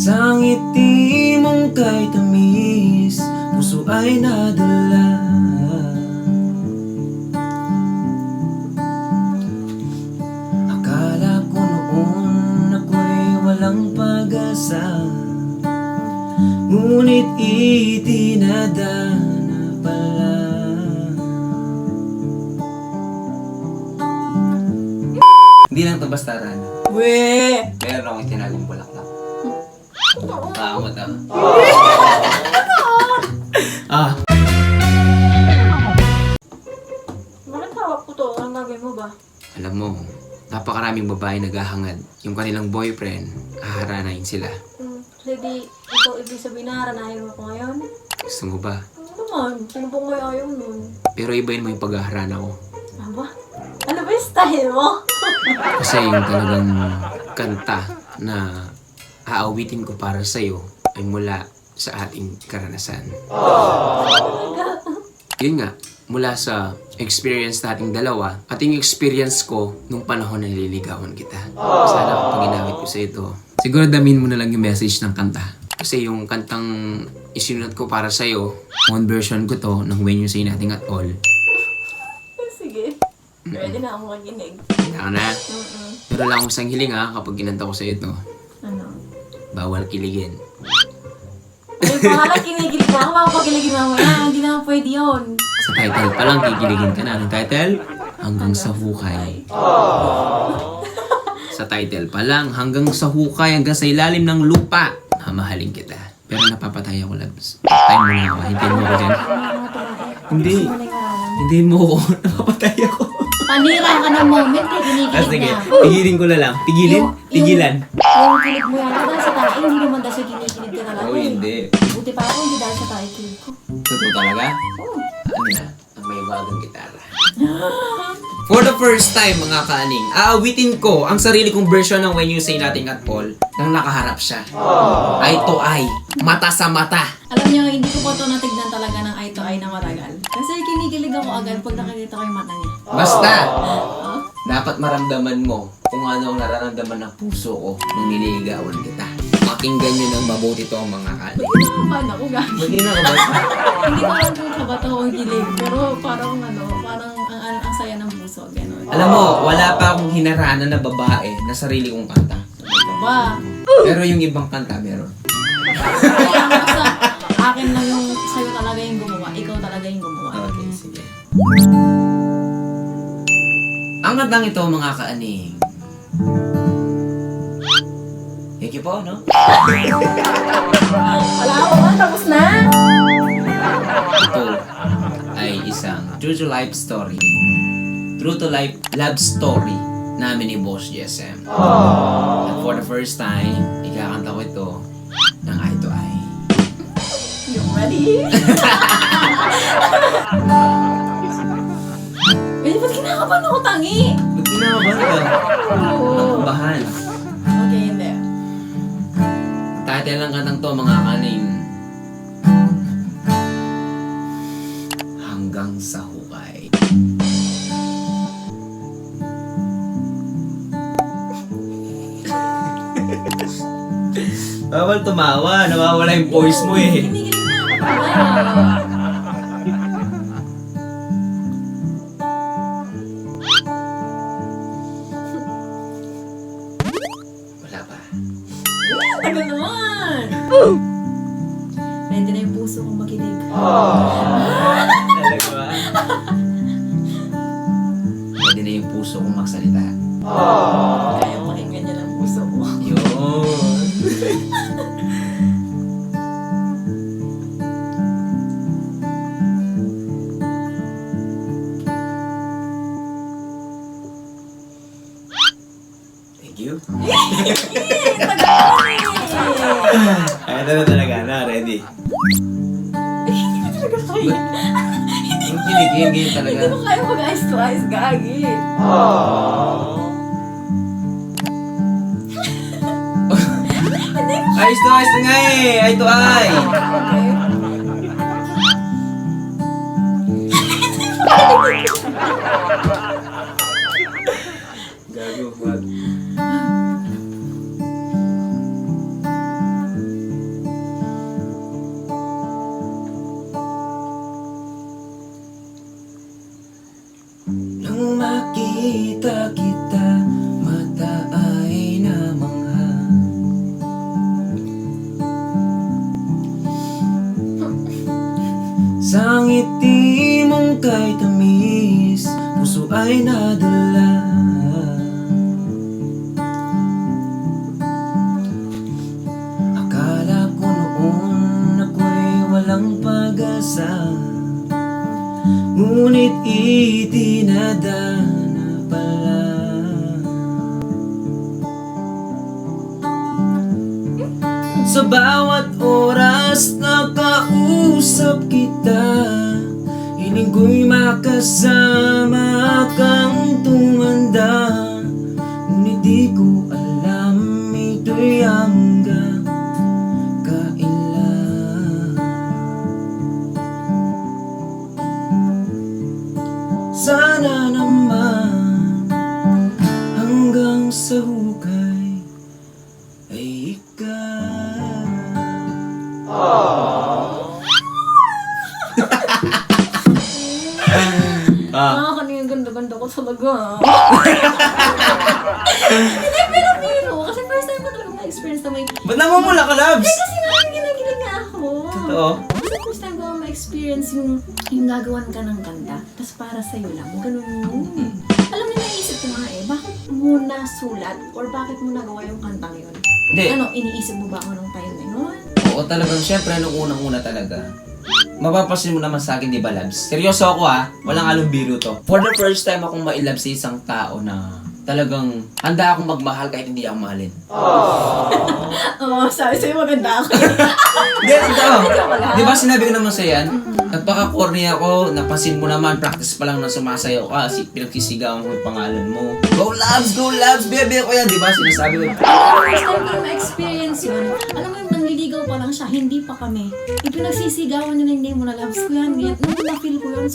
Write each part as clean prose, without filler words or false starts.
Sa ngiti mong kay tamis, puso ay nadala. Akala ko noon ako'y walang pag-asa, ngunit itinadana pala. Hindi lang to basta Rana. We! Meron akong itinagong bulaklak. Pakamot ah. Ah. Bakit hawak ko to? Ang bagay mo ba? Alam mo, napakaraming babae naghahangad. Yung kanilang boyfriend, haharanahin sila. Hindi, ito ibig sabihin na haranahin mo ko ngayon? Gusto mo ba? Ano naman? Sino pong may ayaw nun? Pero ibahin mo yung paghaharana ko. Aba? Ano ba yung style mo? Kasi yung talagang kanta na aawitin ko para sa'yo ay mula sa ating karanasan. Yun nga, mula sa experience nating dalawa at yung experience ko nung panahon na nililigawan kita. Sana kapag ginamit ko sa ito, siguro damin mo na lang yung message ng kanta. Kasi yung kantang isinulat ko para sa'yo, one version ko to ng When You Say Nothing At All. Sige. Pwede na akong makinig. Kaya ka na. Pero lang akong isang hiling ha, kapag ginanta ko sa'yo ito, Ano? bawal kiligin. Ay, pangalan kinikilig ko. Ako makapakiligin mamaya. Hindi naman pwede yun. Sa title pa lang, kikiligin ka na. Anong title? Hanggang sa hukay. Sa title pa lang, hanggang sa hukay, hanggang sa ilalim ng lupa. Mamahalin kita. Pero napapatay ako, Labs. Time mo na ako. Hintayin mo ako dyan. Hindi. Hindi mo ako. Napapatay ako. Panira ka ng moment eh. Kinikilig Sige, niya. tigilin ko na lang. Tigilin? Tigilan. Yung kilig mo yan. Dahil sa tayo, hindi naman dahil sa kinikilig ka talaga. Oo, hindi. Buti pa ako, hindi dahil sa tayo kilig ko. Totoo talaga? Oo. Ano na? Ang may bagong gitara. For the first time, mga kaaning, aawitin ko ang sarili kong version ng When You Say Nothing At All nang nakaharap siya. Eye to eye. Mata sa mata. Alam niyo, hindi ko po ito natignan talaga ng eye to eye na matagal. Kasi kinikilig ako agad pag nakikita ko yung mata niya. Basta, dapat maramdaman mo kung ano ang nararamdaman ng puso ko nung nililigawan kita. Pakinggan nyo ng mabuti to ang mga kaaning. Hindi na kabahan ako, guys. Hindi na ka ba? Hindi ko alam kung kabato o gilig. Pero parang ang saya ng puso. Ganon. Alam mo, wala pa akong hinaranan na babae na sarili kong kanta. Ba? Pero yung ibang kanta, meron. Kaya ang sa akin lang yung sa'yo talaga yung gumawa. Ikaw talaga yung gumawa. Okay, sige. Ang kantang ito, mga kaaning. Thank you po, no? Wala ako ba? Tapos na? Ito ay isang true to life story. True to life love story namin ni Boss GSM. At for the first time, ikakanta ko ito ng eye to eye. You ready? Eh, ba't kinakabahan ako tangi? Ba't kinakabahan ka? Nakabahan. Okay, hindi. Title ng kantang to, mga kaning. Hanggang sa hukay. Bawal tumawa, nawawala yung voice mo eh. Kinikilig na ako. Wala pa. Tagal naman. Ready na yung puso kong makinig. Talaga ba? Pwede na yung puso kong magsalita. Kaya pakinggan niya ng puso ko. Yun. Thank you. Ay, ito na talaga na. Ready? Hindi ko talaga kaya. Yung kiligin talaga. Hindi ko kaya mag-eyes to eyes, gagi. Ayos na nga eh. Eye to eye. Gago, wag. nakita kita, mata ay namangha. Sa ngiti mong kay tamis, puso ay nadala. Akala ko noon ako'y walang pag-asa, ngunit itinadana pala. Sa bawat oras na kausap kita, hiling ko'y makasama kang tumanda. Ngunit di ko alam ito'y hanggang kailan. Sana naman hanggang sa hukay ay ikaw. Kanina ganda-ganda ko talaga. Hindi, pero feeling ko, kasi first time ko talaga ma-experience na may... Ba't namumula ka, Labs? Kasi nga, ginagiling nga ako. Totoo. Kasi first time ko ma-experience yung gagawan ka ng kanta, tapos para sa'yo lang, ganun. Alam mo, naisip ko nga bakit mo nasulat or bakit mo nagawa yung kantang yun? Hindi. Ano, iniisip mo ba ako nung time na yun? Oo, talagang syempre, nung unang-una talaga. Mapapasin mo naman sa akin, di ba, Labs? Seryoso ako, ha? Walang halong biro to. For the first time akong mailab sa isang tao na talagang handa akong magmahal kahit hindi ako mahalin. Oo, sabi sa'yo maganda ako. Hindi, ito. Di ba sinabi ko naman sa yan? Nagpaka-corny ako, napansin mo naman, practice pa lang na sumasayaw ka, pinagsisigawan ko yung pangalan mo. Go Labs, bebe ko yan, di ba? Sinasabi ko. First time ko ma-experience yun. Alam mo yung nanliligaw pa lang siya, hindi pa kami. Ipinagsisigawan niya na hindi mo na loves ko yan. Nung na-feel ko yun,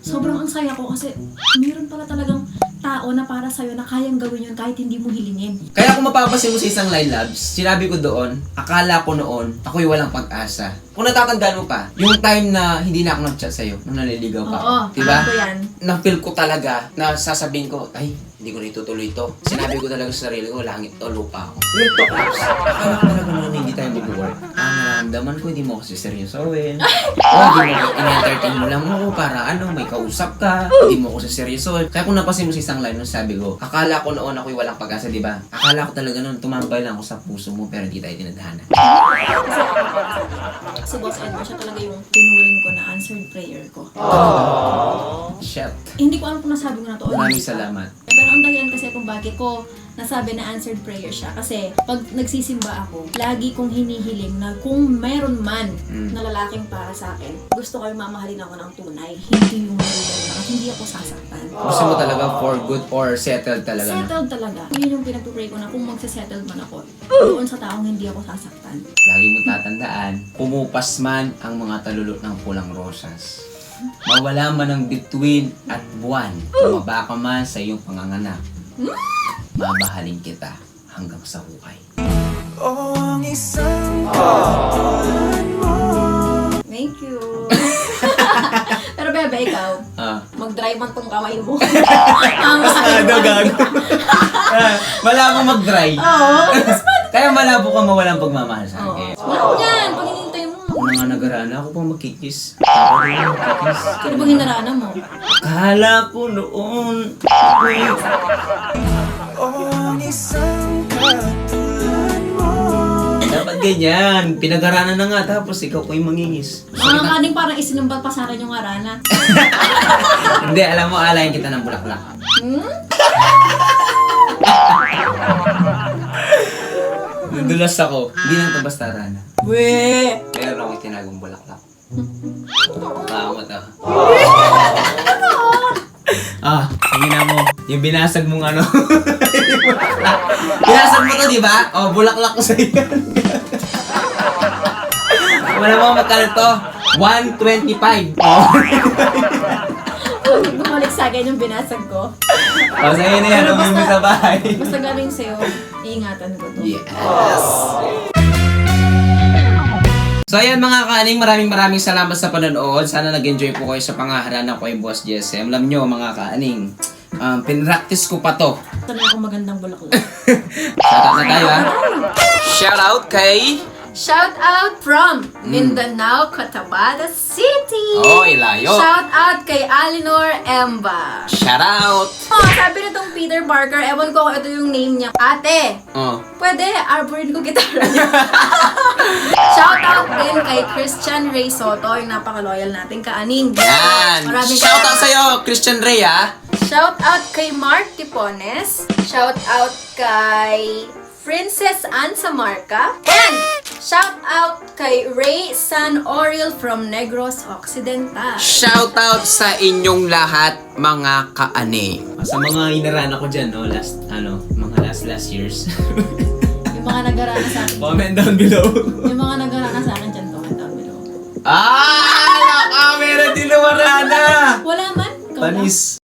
sobrang ang saya ko kasi meron pala talagang tao na para sa'yo na kayang gawin yun kahit hindi mo hilingin. Kaya kung mapapasin mo sa isang line, Labs, sinabi ko doon, akala ko noon, ako'y walang pag-asa. Kung natatandaan mo pa, yung time na hindi na ako nag-chat sa'yo, nung naliligaw pa ako. Oo, diba? alam ko yan. Na-feel ko talaga na sasabihin ko, ay, hindi ko na itutuloy ito. Sinabi ko talaga sa sarili ko, langit to, lupa ako. Real talk, Labs. Akala ko talaga noon hindi tayo mag-work. Nararamdaman ko, hindi mo ako siseryosohin. O, hindi mo in-entertain mo lang ako para may kausap ka. Hindi mo ako siseryosohin. Kaya kung napasin mo sa isang line, sabi ko, akala ko noon ako'y walang pag-asa, di ba? Akala ko talaga noon, tumambay lang ako sa puso mo, pero hindi tayo tinadhana. Si Boss Edward, siya talaga yung tinuring ko na answered prayer ko. Shit. Hindi ko alam kung nasabi ko na to. Maraming salamat. Pero ang dahilan kasi kung bakit ko nasabi na answered prayer siya. Kasi pag nagsisimba ako, lagi kong hinihiling na kung mayroon man na lalaking para sa akin, gusto ko yung mamahalin ako ng tunay. Hindi yung marilan lang at hindi ako sasaktan. Gusto mo talaga for good or settled talaga na? Settled talaga. Yun yung pinagpupray ko na kung magsasettled man ako, doon sa taong hindi ako sasaktan. Lagi mo tatandaan, pumupas man ang mga talulot ng pulang rosas. Mawala man ang bituin at buwan, tumaba ka man sa iyong panganganak. Mamahalin kita hanggang sa hukay. Oh, ang isang Thank you. Pero bebe, ikaw, mag-dry man tong kamay mo. Malabo mag-dry. Oo. Kaya malabo ka mawalang pagmamahal sa akin. Wala yan, pag hinintay mo. Kung nga nagarana, ako pang makikis. Pero pag hinarana mo, Kala ko noon, dapat ganyan. Pinag-aranan na nga, tapos ikaw po yung mangingis. mga kaning parang isinumbat pa sa akin yung harana. Hindi, alam mo, alayin kita ng bulaklak. Nadulas ako. Hindi lang ito basta rana. We! Meron akong itinagong bulaklak. Tama to. Tingnan mo. Yung binasag mong ano. Binasag mo to, di ba? Oh, bulaklak ko sa'yo. Wala mo magkano to? 125. Oh. Huwag bumalik sa akin yung binasag ko. Oh, sa'yo na yan. Umuwi mo sa bahay. Basta galing sa'yo, iingatan ko to. Yes. So ayan mga kaning, maraming salamat sa panonood. Sana nag-enjoy po kayo sa pangaharan ko kay Boss JSM. Alam nyo mga kaning, Pinractice ko pa to. Sanay akong magandang bulaklak. Shoutout na tayo, ha? Shoutout kay... Shout out from Mindanao, Cotabato City. Oh, ilayo. Shout out kay Alinor Emba. Shoutout. Oh, sabi nitong Peter Parker, ewan ko kung ito yung name niya. Ate, Oh. pwede, arborin ko gitara niya. Shout out din kay Christian Ray Soto, yung napaka-loyal nating kaaning. Yan. Maraming Shoutout salamat. sa'yo, Christian Ray, ha? Shout out kay Mark Tipones. Shout out kay Princess Ann Samarca. And shout out kay Ray San Oriel from Negros Occidental. Shoutout sa inyong lahat, mga kaane. Sa mga inarana ko dyan, no? Mga last years. Yung mga nagarana sa akin. Comment down below. Yung mga nagarana sa akin dyan, comment down below. Meron din namarana! Wala man. Ikaw lang. Panis.